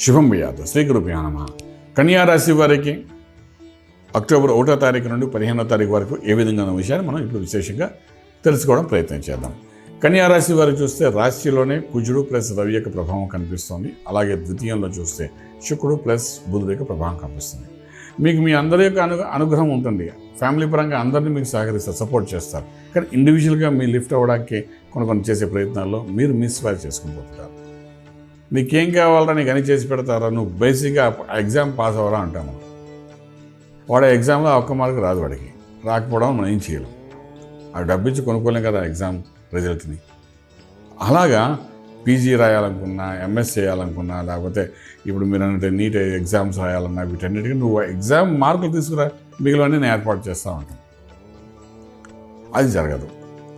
శుభం భూయాత్. శ్రీ గురుభ్యో నమః. కన్యా రాశి వారికి అక్టోబర్ 1వ తారీఖు నుండి 15వ తారీఖు వరకు ఏ విధంగా ఉన్న విషయాన్ని మనం ఇప్పుడు విశేషంగా తెలుసుకోవడం ప్రయత్నం చేద్దాం. కన్యా రాశి వారికి చూస్తే రాశిలోనే కుజుడు ప్లస్ రవి యొక్క ప్రభావం కనిపిస్తుంది. అలాగే ద్వితీయంలో చూస్తే శుక్రుడు ప్లస్ బుధుడు యొక్క ప్రభావం కనిపిస్తుంది. మీకు మీ అందరి యొక్క అనుగ్రహం ఉంటుంది. ఫ్యామిలీ పరంగా అందరినీ మీకు సహకరిస్తారు, సపోర్ట్ చేస్తారు. కానీ ఇండివిజువల్గా మీ లిఫ్ట్ అవ్వడానికి కొన్ని చేసే ప్రయత్నాల్లో మీరు మిస్ఫైర్ చేసుకుని పోతున్నారు. నీకేం కావాలరా, నీకు అని చేసి పెడతారా, నువ్వు బేసిక్గా ఎగ్జామ్ పాస్ అవ్వరా అంటాము. వాడు ఎగ్జామ్లో ఒక్క మార్కు రాదు, వాడికి రాకపోవడం మనం ఏం చేయలేం. ఆ డబ్బు ఇచ్చి కొనుక్కోలేం కదా ఎగ్జామ్ రిజల్ట్ని. అలాగా పీజీ రాయాలనుకున్నా, ఎంఎస్ చేయాలనుకున్నా, లేకపోతే ఇప్పుడు మీరు అంటే నీట్ ఎగ్జామ్స్ రాయాలన్నా, వీటన్నిటికీ నువ్వు ఎగ్జామ్ మార్కులు తీసుకురా, మిగిలినవన్నీ నేను ఏర్పాటు చేస్తూ ఉంటాను. అది జరగదు.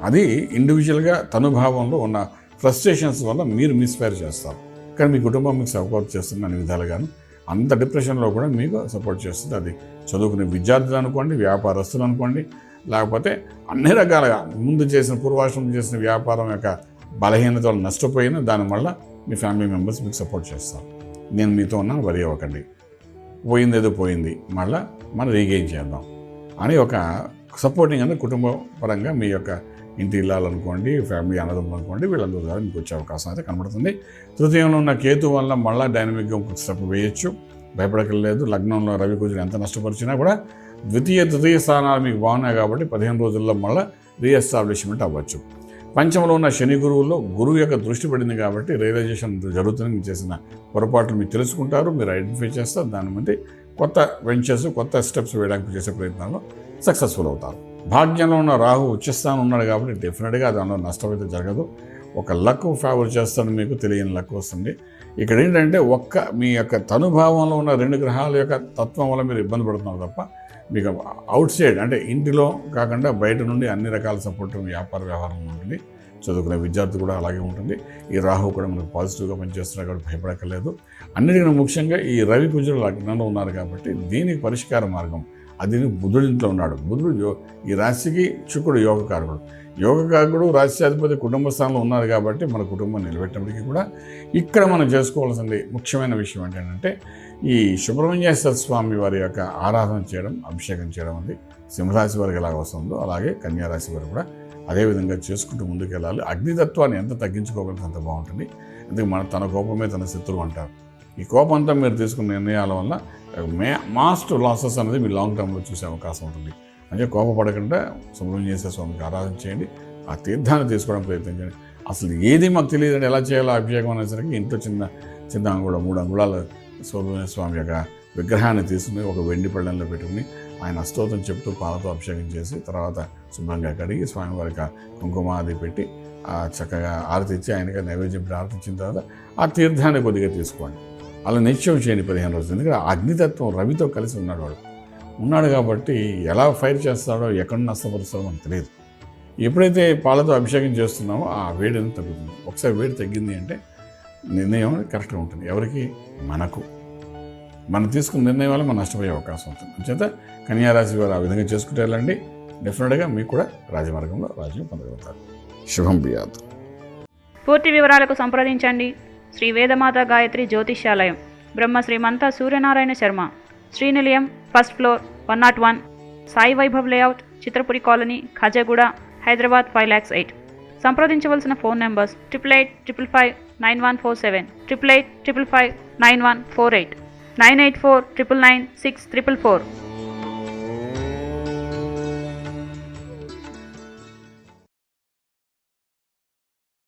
అది ఇండివిజువల్గా తనుభావంలో ఉన్న ఫ్రస్ట్రేషన్స్ వల్ల మీరు మిస్ఫైర్ చేస్తారు. కానీ మీ కుటుంబం మీకు సపోర్ట్ చేస్తుంది అన్ని విధాలుగాను. అంత డిప్రెషన్లో కూడా మీకు సపోర్ట్ చేస్తుంది. అది చదువుకునే విద్యార్థులు అనుకోండి, వ్యాపారస్తులు అనుకోండి, లేకపోతే అన్ని రకాలుగా ముందు చేసిన పూర్వాశ్రమం చేసిన వ్యాపారం యొక్క బలహీనత వల్ల నష్టపోయినా దానివల్ల మీ ఫ్యామిలీ మెంబర్స్ మీకు సపోర్ట్ చేస్తారు. నేను మీతో ఉన్నాను, వరి అవ్వకండి, పోయింది ఏదో పోయింది, మళ్ళీ మనం రీగెయిన్ చేద్దాం అని ఒక సపోర్టింగ్ అనేది కుటుంబ పరంగా మీ యొక్క ఇంటి ఇల్లాలనుకోండి, ఫ్యామిలీ అన్నదమ్ములు అనుకోండి, వీళ్ళందరూ ద్వారా మీకు వచ్చే అవకాశం అయితే కనబడుతుంది. తృతీయంలో ఉన్న కేతు వల్ల మళ్ళీ డైనమిక్గా ఇంకొక స్టెప్ వేయచ్చు, భయపడకలేదు. లగ్నంలో రవి కుజుడు ఎంత నష్టపరిచినా కూడా తృతీయ స్థానాలు మీకు బాగున్నాయి కాబట్టి 15 రోజుల్లో మళ్ళీ రీఎస్టాబ్లిష్మెంట్ అవ్వచ్చు. పంచమలో ఉన్న శని గురువుల్లో గురువు యొక్క దృష్టి పడింది కాబట్టి రియలైజేషన్ జరుగుతుంది. మీరు చేసిన పొరపాట్లు మీరు తెలుసుకుంటారు, మీరు ఐడెంటిఫై చేస్తారు. దాని బట్టి కొత్త వెంచర్స్, కొత్త స్టెప్స్ వేయడానికి చేసే ప్రయత్నాల్లో సక్సెస్ఫుల్ అవుతారు. భాగ్యంలో ఉన్న రాహు ఉచ్చస్థానం ఉన్నాడు కాబట్టి డెఫినెట్గా దానిలో నష్టం అయితే జరగదు. ఒక లక్ ఫేవర్ చేస్తాను, మీకు తెలియని లక్ వస్తుంది. ఇక్కడ ఏంటంటే మీ యొక్క తనుభావంలో ఉన్న 2 గ్రహాల యొక్క తత్వం వల్ల మీరు ఇబ్బంది పడుతున్నారు తప్ప మీకు అవుట్ సైడ్ అంటే ఇంటిలో కాకుండా బయట నుండి అన్ని రకాల సపోర్ట్ వ్యాపార వ్యవహారంలో ఉంటుంది. చదువుకునే విద్యార్థి కూడా అలాగే ఉంటుంది. ఈ రాహు కూడా మనకు పాజిటివ్గా పనిచేస్తున్నారు కాబట్టి భయపడక్కర్లేదు. అన్నిటికన్నా ముఖ్యంగా ఈ రవి కుజుడు లగ్నంలో ఉన్నారు కాబట్టి దీనికి పరిష్కార మార్గం, అది బుధుడింట్లో ఉన్నాడు. బుధుడు ఈ రాశికి శుక్రుడు యోగకారకుడు. యోగకారకుడు రాశ్యాధిపతి కుటుంబ స్థానంలో ఉన్నారు కాబట్టి మన కుటుంబం నిలబెట్టినప్పటికీ కూడా ఇక్కడ మనం చేసుకోవాల్సింది ముఖ్యమైన విషయం ఏంటంటే ఈ సుబ్రహ్మణ్యేశ్వర స్వామి వారి యొక్క ఆరాధన చేయడం, అభిషేకం చేయడం అనేది సింహరాశి వారికి ఎలాగ వస్తుందో అలాగే కన్యా రాశి వారు కూడా అదేవిధంగా చేసుకుంటూ ముందుకు వెళ్ళాలి. అగ్నితత్వాన్ని ఎంత తగ్గించుకోగలిగితే అంత బాగుంటుంది. అందుకే తన కోపమే తన శత్రువు అంటారు. ఈ కోపంతో మీరు తీసుకున్న నిర్ణయాల వల్ల మాస్ట్ లాసెస్ అనేది మీరు లాంగ్ టర్మ్లో చూసే అవకాశం ఉంటుంది. అంటే కోపపడకుండా సుబ్రహ్మణ్యేశ్వర స్వామికి ఆరాధన చేయండి, ఆ తీర్థాన్ని తీసుకోవడం ప్రయత్నించండి. అసలు ఏది మాకు తెలియదండి, ఎలా చేయాలో అభిషేకం అనేసరికి ఇంట్లో చిన్న అంగుళం 3 అంగుళాల సుబ్రహ్మణ్య స్వామి యొక్క విగ్రహాన్ని తీసుకుని ఒక వెండి పళ్ళెంలో పెట్టుకుని ఆయన అష్టోత్తరం చెప్తూ పాలతో అభిషేకం చేసి తర్వాత శుభ్రంగా కడిగి స్వామివారికి కుంకుమ అది పెట్టి చక్కగా ఆరతి ఇచ్చి ఆయనకి నైవేద్యం పెట్టి ఆరతి ఇచ్చిన తర్వాత ఆ తీర్థాన్ని కొద్దిగా తీసుకోండి. అలా నిత్యం చేయండి 15 రోజులు. ఎందుకంటే అగ్నితత్వం రవితో కలిసి ఉన్నాడు కాబట్టి ఎలా ఫైర్ చేస్తాడో, ఎక్కడ నష్టపరుస్తాడో మనకు తెలియదు. ఎప్పుడైతే పాలతో అభిషేకం చేస్తున్నామో ఆ వేడి అనేది తగ్గుతుంది. ఒకసారి వేడి తగ్గింది అంటే నిర్ణయం కరెక్ట్గా ఉంటుంది. ఎవరికి? మనకు. మనం తీసుకున్న నిర్ణయం వల్ల మనం నష్టపోయే అవకాశం ఉంటుంది. అంచేత కన్యా రాశి వారు ఆ విధంగా చేసుకుంటే వెళ్ళండి, డెఫినెట్గా మీకు కూడా రాజమార్గంలో రాజ్యం పొందగలుగుతారు. శుభం భూయాత్. పూర్తి వివరాలకు సంప్రదించండి Shri Vedamata Gayatri Jyotishyalayam, Brahma Shrimanta Suryanarayana Sharma, Srinilayam, first floor, 101, Sai Vaibhav layout, Chitrapuri colony, Khajaguda, Hyderabad 5,08,000. సంప్రదించవలసిన ఫోన్ నెంబర్స్ 8885559147, 8855559148, 984999644.